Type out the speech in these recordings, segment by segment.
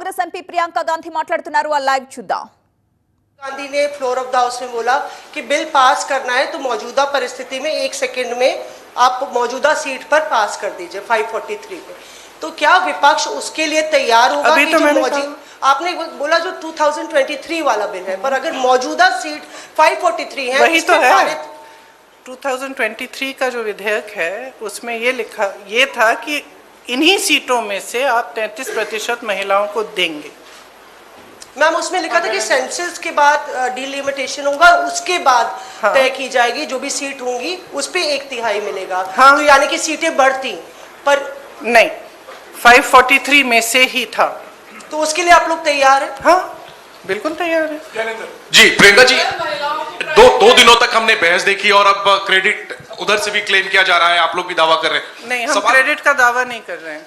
Congress MP Priyanka Gandhi మాట్లాడుతున్నారు. ఆ live చూద్దాం. गांधी ने फ्लोर ऑफ द हाउस में बोला कि बिल पास करना है तो मौजूदा परिस्थिति में 1 सेकंड में आप मौजूदा सीट पर पास कर दीजिए 543 पे। तो क्या विपक्ष उसके लिए तैयार होगा? अभी तो आपने बोला जो 2023 वाला बिल है, पर अगर मौजूदा सीट 543 है, वही तो है। 2023 का जो विधेयक है उसमें ये था कि इन्हीं सीटों में से आप 33% महिलाओं को देंगे। मैम उसमें लिखा था कि सेंसस के बाद डिलिमिटेशन होगा और उसके बाद तय की जाएगी जो भी सीट होंगी उस पे 1/3 मिलेगा। तो यानी कि सीटें बढ़ती, पर नहीं 543 में से ही था। तो उसके लिए आप लोग तैयार हैं? हाँ बिल्कुल तैयार है जी। प्रियंका जी, दो दिनों तक हमने बहस देखी और अब क्रेडिट उधर से भी क्लेम किया जा रहा है, आप लोग भी दावा कर रहे हैं। नहीं, हम क्रेडिट का दावा नहीं कर रहे हैं।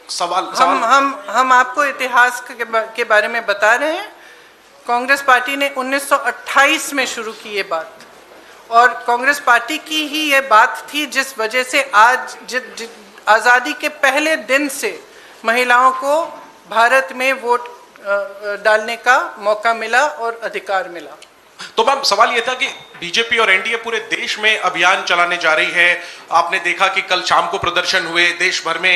सवाल हम आपको इतिहास के बारे में बता रहे हैं। कांग्रेस पार्टी ने 1928 में शुरू की ये बात, और कांग्रेस पार्टी की ही ये बात थी जिस वजह से आज आज़ादी के पहले दिन से महिलाओं को भारत में वोट डालने का मौका मिला और अधिकार मिला। तो मैम सवाल ये था कि बीजेपी और एनडीए पूरे देश में अभियान चलाने जा रही है। आपने देखा कि कल शाम को प्रदर्शन हुए, देश भर में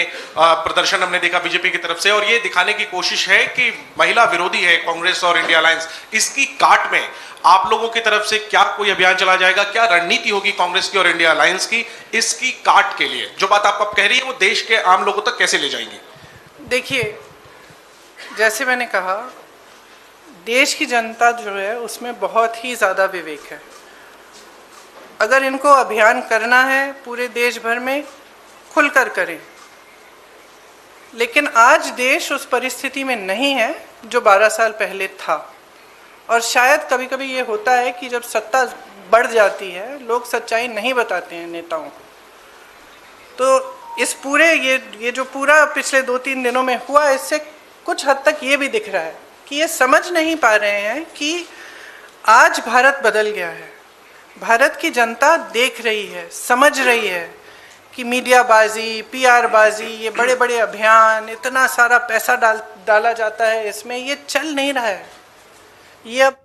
प्रदर्शन हमने देखा बीजेपी की तरफ से, और ये दिखाने की कोशिश है कि महिला विरोधी है कांग्रेस और इंडिया अलायंस। इसकी काट में आप लोगों की तरफ से क्या कोई अभियान चला जाएगा? क्या रणनीति होगी कांग्रेस की और इंडिया अलायंस की इसकी काट के लिए? जो बात आप अब कह रही है वो देश के आम लोगों तक कैसे ले जाएंगे? देखिए, जैसे मैंने कहा, देश की जनता जो है उसमें बहुत ही ज़्यादा विवेक है। अगर इनको अभियान करना है पूरे देश भर में, खुलकर करें। लेकिन आज देश उस परिस्थिति में नहीं है जो 12 साल पहले था, और शायद कभी कभी ये होता है कि जब सत्ता बढ़ जाती है लोग सच्चाई नहीं बताते हैं नेताओं को। तो इस पूरे ये जो पूरा पिछले 2-3 दिनों में हुआ, इससे कुछ हद तक ये भी दिख रहा है कि ये समझ नहीं पा रहे हैं कि आज भारत बदल गया है। भारत की जनता देख रही है, समझ रही है कि मीडिया बाजी, PR बाजी, ये बड़े बड़े अभियान, इतना सारा पैसा डाला जाता है इसमें, ये चल नहीं रहा है। ये अब